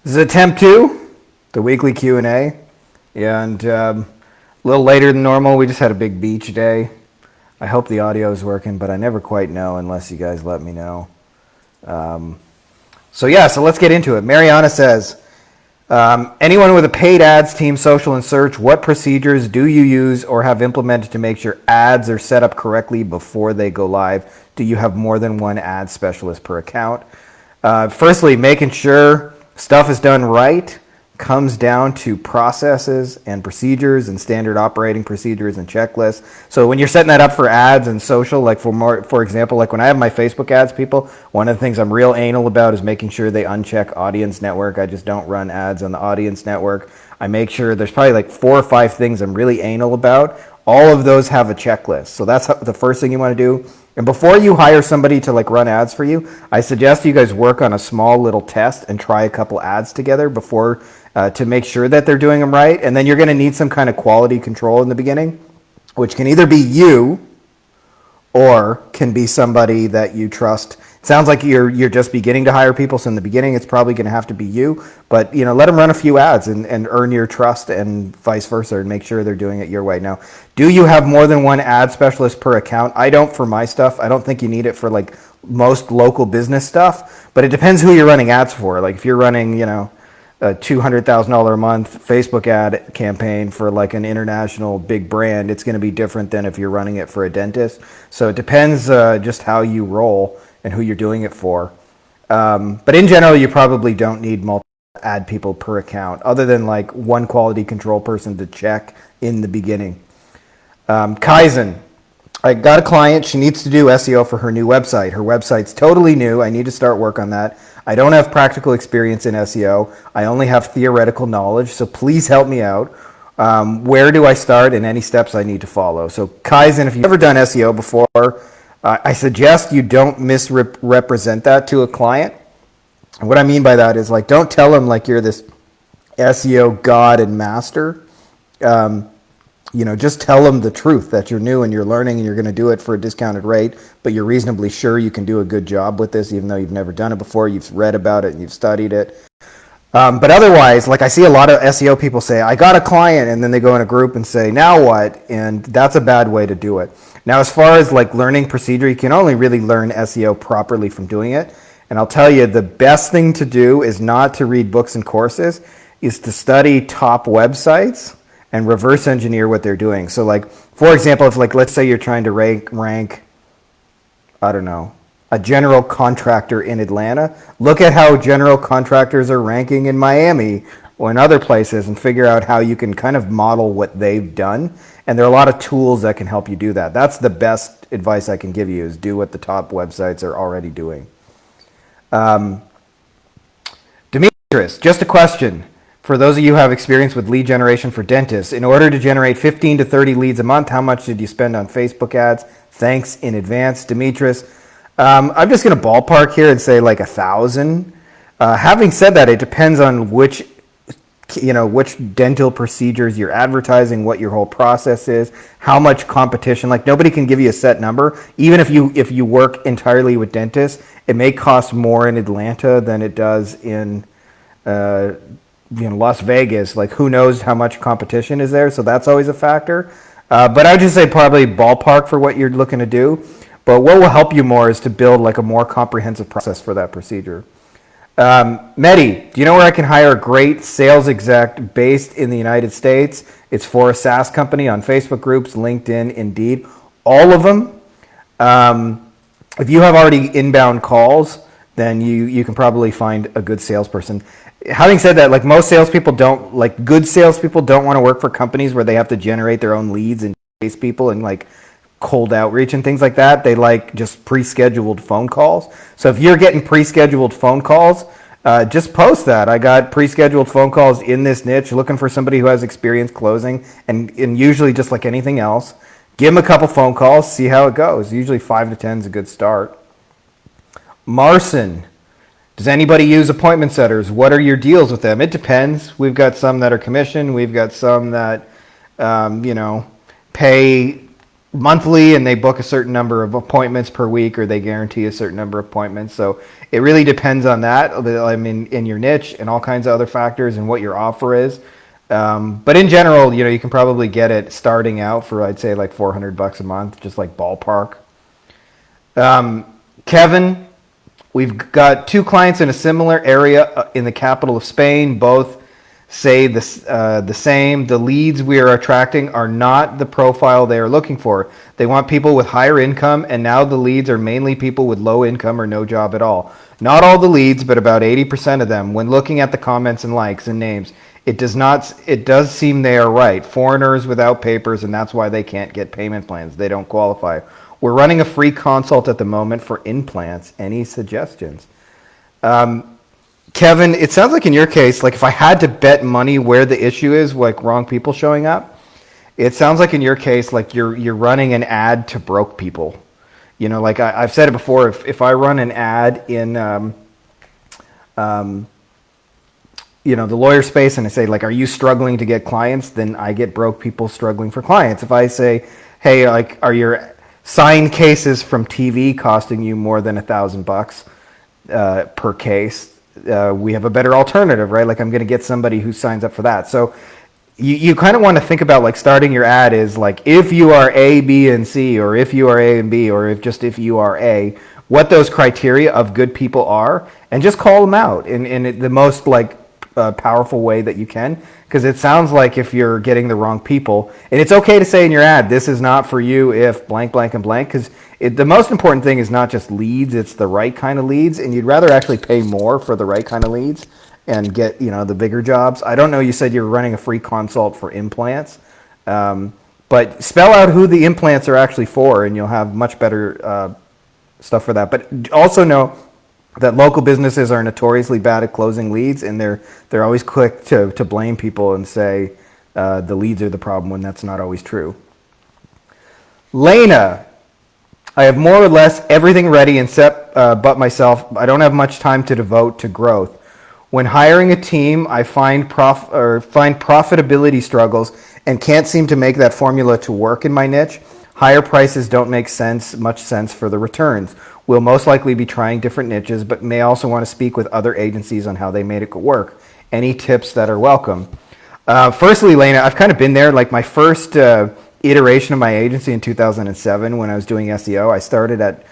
This is attempt two, the weekly Q&A. And a little later than normal, we just had a big beach day. I hope the audio is working, but I never quite know unless you guys let me know. So let's get into it. Mariana says, anyone with a paid ads team, social and search, what procedures do you use or have implemented to make sure ads are set up correctly before they go live? Do you have more than one ad specialist per account? Firstly, making sure stuff is done right comes down to processes and procedures and standard operating procedures and checklists. So when you're setting that up for ads and social, like for example, like when I have my Facebook ads, people, one of the things I'm real anal about is making sure they uncheck audience network. I just don't run ads on the audience network. I make sure there's probably like 4 or 5 things I'm really anal about. All of those have a checklist. So that's the first thing you want to do. And before you hire somebody to like run ads for you, I suggest you guys work on a small little test and try a couple ads together before to make sure that they're doing them right. And then you're going to need some kind of quality control in the beginning, which can either be you or can be somebody that you trust. It sounds like you're just beginning to hire people, so in the beginning it's probably going to have to be you. But let them run a few ads and earn your trust, and vice versa, and make sure they're doing it your way. Now, do you have more than one ad specialist per account? I don't for my stuff. I don't think you need it for like most local business stuff, but it depends who you're running ads for. Like if you're running, a $200,000 a month Facebook ad campaign for like an international big brand, it's going to be different than if you're running it for a dentist. So it depends just how you roll and who you're doing it for. But in general, you probably don't need multiple ad people per account, other than like one quality control person to check in the beginning. Kaizen. I got a client. She needs to do SEO for her new website. Her website's totally new. I need to start work on that. I don't have practical experience in SEO. I only have theoretical knowledge, so please help me out. Where do I start and any steps I need to follow? So Kaizen, if you've ever done SEO before, I suggest you don't misrepresent that to a client. And what I mean by that is like, don't tell them like you're this SEO god and master. Just tell them the truth that you're new and you're learning and you're going to do it for a discounted rate, but you're reasonably sure you can do a good job with this, even though you've never done it before. You've read about it and you've studied it. But otherwise, like I see a lot of SEO people say, I got a client, and then they go in a group and say, now what? And that's a bad way to do it. Now, as far as like learning procedure, you can only really learn SEO properly from doing it. And I'll tell you, the best thing to do is not to read books and courses, is to study top websites and reverse engineer what they're doing. So like, for example, if like, let's say you're trying to rank, I don't know, a general contractor in Atlanta, look at how general contractors are ranking in Miami or in other places and figure out how you can kind of model what they've done. And there are a lot of tools that can help you do that. That's the best advice I can give you, is do what the top websites are already doing. Demetrius, just a question. For those of you who have experience with lead generation for dentists, in order to generate 15 to 30 leads a month, how much did you spend on Facebook ads? Thanks in advance, Demetrius. I'm just going to ballpark here and say like 1,000. Having said that, it depends on which dental procedures you're advertising, what your whole process is, how much competition. Like nobody can give you a set number. Even if you work entirely with dentists, it may cost more in Atlanta than it does in Las Vegas. Like who knows how much competition is there, so that's always a factor. But I would just say probably ballpark for what you're looking to do. But what will help you more is to build like a more comprehensive process for that procedure. Mehdi, do you know where I can hire a great sales exec based in the United States? It's for a SaaS company, on Facebook groups, LinkedIn, Indeed, all of them. If you have already inbound calls, then you can probably find a good salesperson. Having said that, like most salespeople good salespeople don't want to work for companies where they have to generate their own leads and chase people and like cold outreach and things like that. They like just pre-scheduled phone calls. So if you're getting pre-scheduled phone calls, just post that. I got pre-scheduled phone calls in this niche, looking for somebody who has experience closing, and usually just like anything else, give them a couple phone calls, see how it goes. Usually 5 to 10 is a good start. Marcin, does anybody use appointment setters? What are your deals with them? It depends. We've got some that are commission. We've got some that, pay monthly and they book a certain number of appointments per week, or they guarantee a certain number of appointments. So it really depends on that. I mean, in your niche and all kinds of other factors and what your offer is. But in general, you can probably get it starting out for, I'd say, like $400 a month, just like ballpark. Kevin, we've got 2 clients in a similar area in the capital of Spain. Both say the same. The leads we are attracting are not the profile they are looking for. They want people with higher income, and now the leads are mainly people with low income or no job at all. Not all the leads, but about 80% of them. When looking at the comments and likes and names, it does seem they are right. Foreigners without papers, and that's why they can't get payment plans. They don't qualify. We're running a free consult at the moment for implants. Any suggestions? Kevin, it sounds like in your case, like if I had to bet money where the issue is, like wrong people showing up, it sounds like in your case, like you're running an ad to broke people. Like I've said it before, if I run an ad in, the lawyer space, and I say, like, are you struggling to get clients? Then I get broke people struggling for clients. If I say, hey, like, are your signed cases from TV costing you more than $1,000 per case? We have a better alternative, right? Like, I'm going to get somebody who signs up for that. So you kind of want to think about, like, starting your ad is like, if you are A, B, and C, or if you are A and B, or if you are A, what those criteria of good people are, and just call them out in the most, like, powerful way that you can, because it sounds like if you're getting the wrong people, and it's okay to say in your ad, this is not for you if blank, blank, and blank, because the most important thing is not just leads, it's the right kind of leads, and you'd rather actually pay more for the right kind of leads and get the bigger jobs. I don't know, you said you're running a free consult for implants, but spell out who the implants are actually for, and you'll have much better stuff for that. But also know that local businesses are notoriously bad at closing leads, and they're always quick to blame people and say the leads are the problem, when that's not always true. Lena, I have more or less everything ready except but myself. I don't have much time to devote to growth. When hiring a team, I find profitability struggles and can't seem to make that formula to work in my niche. Higher prices don't make much sense for the returns. We'll most likely be trying different niches, but may also want to speak with other agencies on how they made it work. Any tips that are welcome? Firstly, Lena, I've kind of been there. Like my first iteration of my agency in 2007, when I was doing SEO, I started at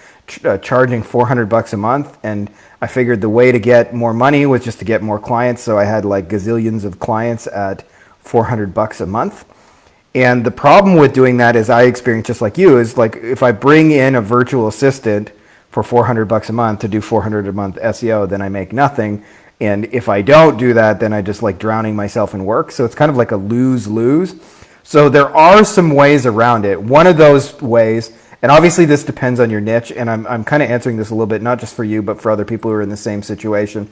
charging $400 a month, and I figured the way to get more money was just to get more clients. So I had like gazillions of clients at $400 a month. And the problem with doing that, is I experienced just like you, is like if I bring in a virtual assistant for $400 a month to do $400 a month SEO, then I make nothing. And if I don't do that, then I just like drowning myself in work. So it's kind of like a lose-lose. So there are some ways around it. One of those ways, and obviously this depends on your niche, and I'm kind of answering this a little bit, not just for you, but for other people who are in the same situation.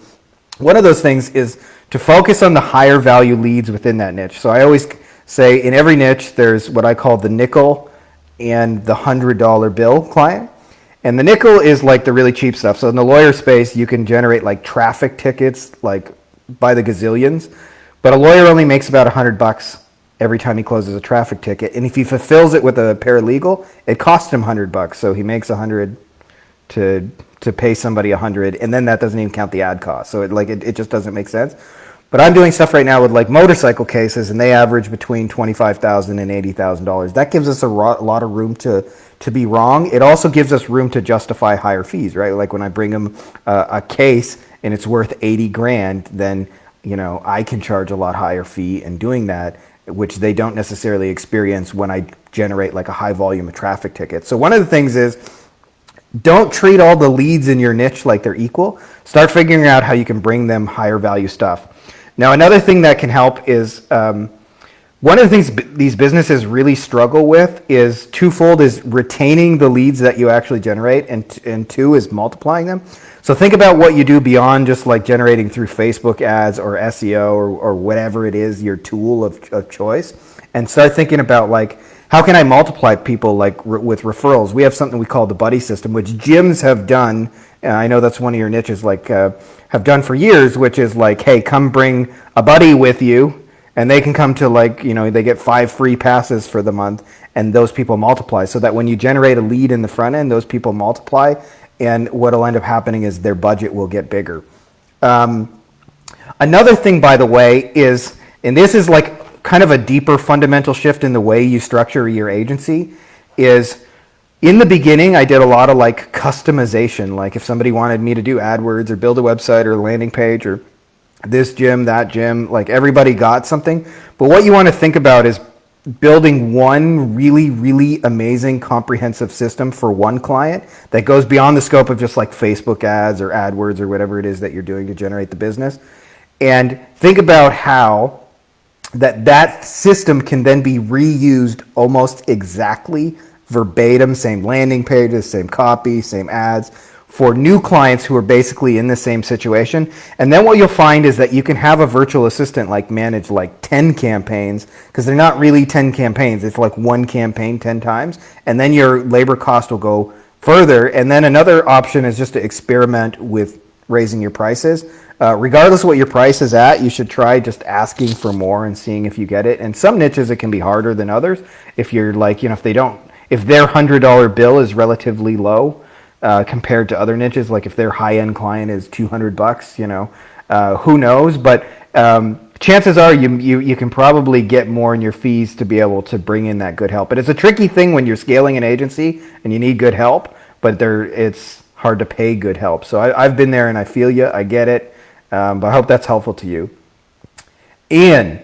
One of those things is to focus on the higher value leads within that niche. So I always say in every niche, there's what I call the nickel and the $100 bill client. And the nickel is like the really cheap stuff. So in the lawyer space, you can generate like traffic tickets like by the gazillions, but a lawyer only makes about $100 every time he closes a traffic ticket. And if he fulfills it with a paralegal, it costs him $100. So he makes $100 to pay somebody $100, and then that doesn't even count the ad cost. So it just doesn't make sense. But I'm doing stuff right now with like motorcycle cases, and they average between $25,000 and $80,000. That gives us a lot of room to be wrong. It also gives us room to justify higher fees, right? Like when I bring them a case and it's worth $80,000, then I can charge a lot higher fee in doing that, which they don't necessarily experience when I generate like a high volume of traffic tickets. So one of the things is, don't treat all the leads in your niche like they're equal. Start figuring out how you can bring them higher value stuff. Now, another thing that can help is one of the things these businesses really struggle with is twofold: is retaining the leads that you actually generate, and two is multiplying them. So think about what you do beyond just like generating through Facebook ads or SEO or whatever it is, your tool of choice, and start thinking about like, how can I multiply people like with referrals? We have something we call the buddy system, which gyms have done. And I know that's one of your niches, like have done for years, which is like, hey, come bring a buddy with you, and they can come to like, they get 5 free passes for the month, and those people multiply, so that when you generate a lead in the front end, those people multiply, and what'll end up happening is their budget will get bigger. Another thing, by the way, is, and this is like kind of a deeper fundamental shift in the way you structure your agency, is in the beginning, I did a lot of like customization. Like if somebody wanted me to do AdWords or build a website or a landing page or this gym, that gym, like everybody got something. But what you want to think about is building one really, really amazing comprehensive system for one client that goes beyond the scope of just like Facebook ads or AdWords or whatever it is that you're doing to generate the business. And think about how that system can then be reused almost exactly verbatim, same landing pages, same copy, same ads, for new clients who are basically in the same situation. And then what you'll find is that you can have a virtual assistant like manage like 10 campaigns, because they're not really 10 campaigns, it's like one campaign 10 times, and then your labor cost will go further. And then another option is just to experiment with raising your prices. Regardless of what your price is at, you should try just asking for more and seeing if you get it. And some niches it can be harder than others. If you're like, if their $100 bill is relatively low compared to other niches, like if their high-end client is $200, who knows? But chances are you can probably get more in your fees to be able to bring in that good help. But it's a tricky thing when you're scaling an agency and you need good help, but it's hard to pay good help. So I've been there and I feel you, I get it, but I hope that's helpful to you. Ian,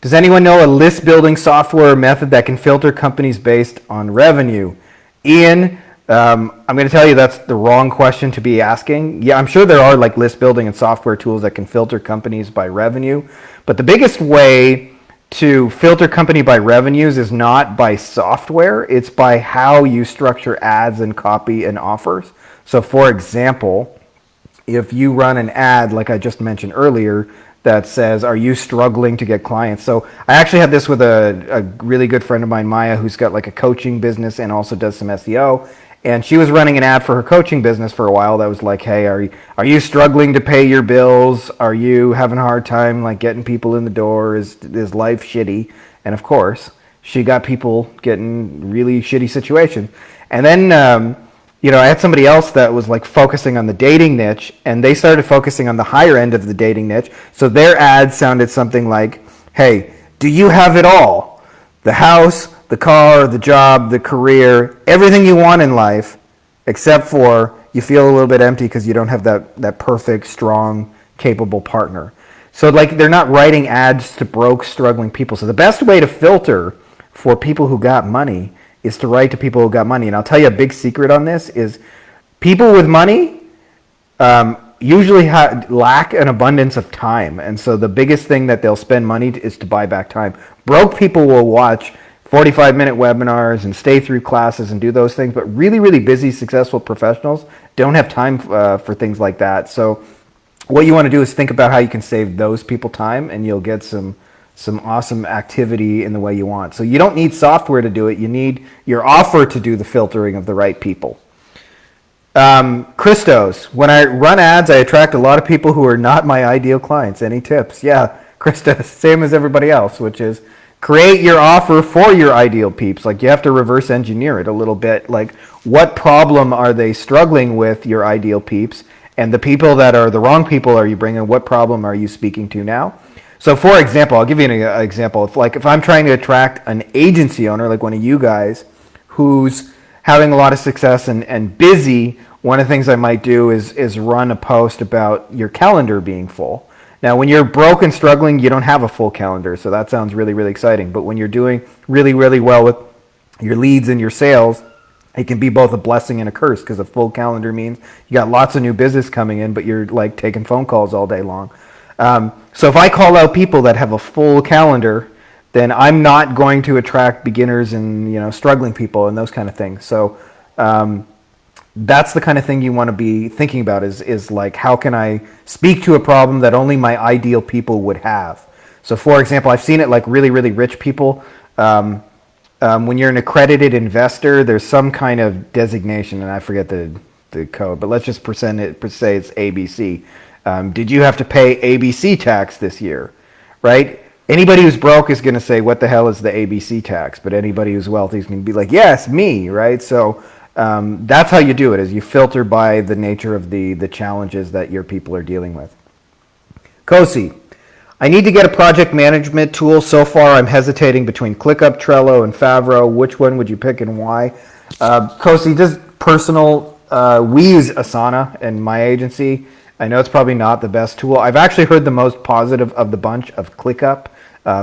does anyone know a list building software method that can filter companies based on revenue? Ian, I'm going to tell you that's the wrong question to be asking. Yeah, I'm sure there are like list building and software tools that can filter companies by revenue, but the biggest way to filter company by revenues is not by software, it's by how you structure ads and copy and offers. So for example, if you run an ad, like I just mentioned earlier, that says, are you struggling to get clients? So I actually had this with a really good friend of mine, Maya, who's got like a coaching business and also does some SEO. And she was running an ad for her coaching business for a while that was like, hey, are you struggling to pay your bills? Are you having a hard time like getting people in the door? Is life shitty? And of course, she got people getting really shitty situations. And then I had somebody else that was like focusing on the dating niche, and they started focusing on the higher end of the dating niche. So their ad sounded something like, hey, do you have it all? The house, the car, the job, the career, everything you want in life, except for you feel a little bit empty because you don't have that perfect, strong, capable partner. So like they're not writing ads to broke, struggling people. So the best way to filter for people who got money is to write to people who got money. And I'll tell you a big secret on this is people with money usually lack an abundance of time. And so the biggest thing that they'll spend money is to buy back time. Broke people will watch 45-minute webinars and stay through classes and do those things, but really, really busy, successful professionals don't have time for things like that. So what you want to do is think about how you can save those people time, and you'll get some awesome activity in the way you want. So you don't need software to do it. You need your offer to do the filtering of the right people. Christos, when I run ads, I attract a lot of people who are not my ideal clients. Any tips? Yeah, Christos, same as everybody else, which is create your offer for your ideal peeps. Like you have to reverse engineer it a little bit. Like what problem are they struggling with, your ideal peeps? And the people that are the wrong people are you bringing? What problem are you speaking to now? So for example, I'll give you an example. If I'm trying to attract an agency owner, like one of you guys, who's having a lot of success and busy, one of the things I might do is run a post about your calendar being full. Now, when you're broke and struggling, you don't have a full calendar, so that sounds really, really exciting. But when you're doing really, really well with your leads and your sales, it can be both a blessing and a curse, because a full calendar means you got lots of new business coming in, but you're like taking phone calls all day long. So if I call out people that have a full calendar, then I'm not going to attract beginners and struggling people and those kind of things. So that's the kind of thing you want to be thinking about is like, how can I speak to a problem that only my ideal people would have? So for example, I've seen it like really, really rich people. When you're an accredited investor, there's some kind of designation, and I forget the code, but let's just say it's ABC. Did you have to pay ABC tax this year, right? Anybody who's broke is going to say, what the hell is the ABC tax? But anybody who's wealthy is going to be like, yes, me, right? So that's how you do it, is you filter by the nature of the challenges that your people are dealing with. Kosi, I need to get a project management tool. So far, I'm hesitating between ClickUp, Trello, and Favro. Which one would you pick and why? Kosi, just personal, we use Asana in my agency. I know it's probably not the best tool. I've actually heard the most positive of the bunch of ClickUp.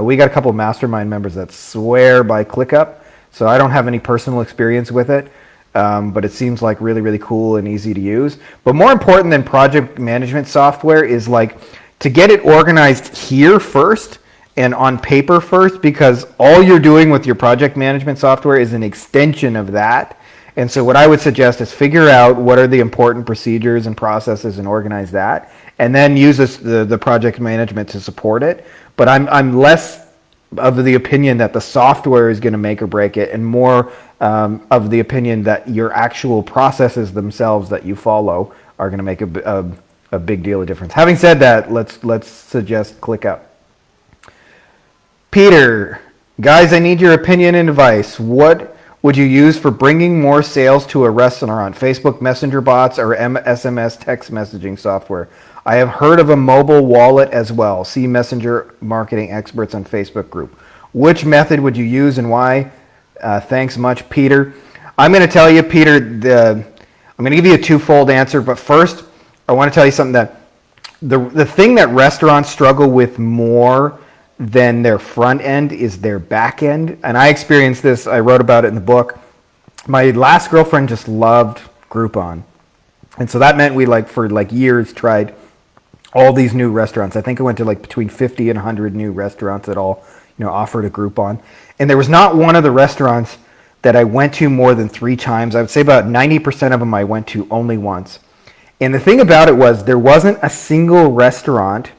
We got a couple of mastermind members that swear by ClickUp, so I don't have any personal experience with it, but it seems like really, really cool and easy to use. But more important than project management software is like to get it organized here first and on paper first, because all you're doing with your project management software is an extension of that. And so what I would suggest is figure out what are the important procedures and processes and organize that, and then use the project management to support it. But I'm less of the opinion that the software is going to make or break it, and more of the opinion that your actual processes themselves that you follow are going to make a big deal of difference. Having said that, let's suggest ClickUp. Peter, guys, I need your opinion and advice. What would you use for bringing more sales to a restaurant? Facebook Messenger bots or SMS text messaging software? I have heard of a mobile wallet as well. See Messenger Marketing Experts on Facebook group. Which method would you use and why? Thanks much, Peter. I'm going to tell you, Peter, I'm going to give you a twofold answer. But first, I want to tell you something that the thing that restaurants struggle with more than their front end is their back end. And I experienced this. I wrote about it in the book. My last girlfriend just loved Groupon. And so that meant we for years tried all these new restaurants. I think it went to between 50 and 100 new restaurants that all offered a Groupon. And there was not one of the restaurants that I went to more than 3 times. I would say about 90% of them I went to only once. And the thing about it was there wasn't a single restaurant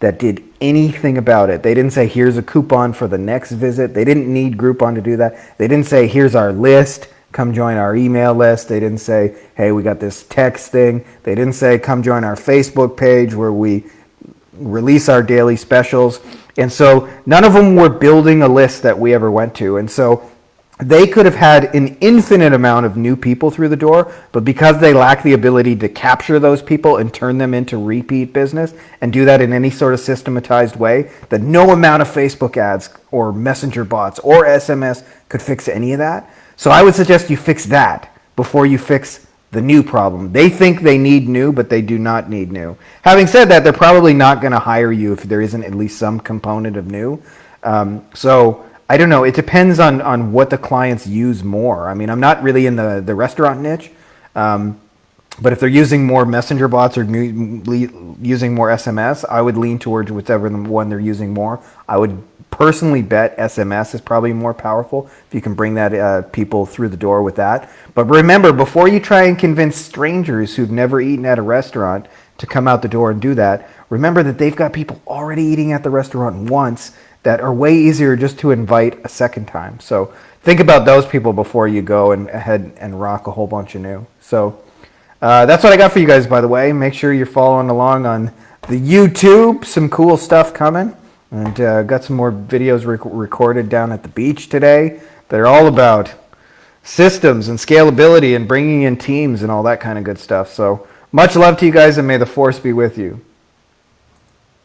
that did anything about it. They didn't say, here's a coupon for the next visit. They didn't need Groupon to do that. They didn't say, here's our list, come join our email list. They didn't say, hey, we got this text thing. They didn't say, come join our Facebook page where we release our daily specials. And so none of them were building a list that we ever went to. And so they could have had an infinite amount of new people through the door, but because they lack the ability to capture those people and turn them into repeat business and do that in any sort of systematized way, that no amount of Facebook ads or messenger bots or SMS could fix any of that. So I would suggest you fix that before you fix the new problem. They think they need new, but they do not need new. Having said that, they're probably not going to hire you if there isn't at least some component of new. So I don't know. It depends on what the clients use more. I mean, I'm not really in the restaurant niche, but if they're using more messenger bots or using more SMS, I would lean towards whichever one they're using more. I would personally bet SMS is probably more powerful if you can bring that people through the door with that. But remember, before you try and convince strangers who've never eaten at a restaurant to come out the door and do that, remember that they've got people already eating at the restaurant once that are way easier just to invite a second time. So think about those people before you go and ahead and rock a whole bunch of new. So that's what I got for you guys, by the way. Make sure you're following along on the YouTube. Some cool stuff coming. And got some more videos recorded down at the beach today. They're all about systems and scalability and bringing in teams and all that kind of good stuff. So much love to you guys, and may the force be with you.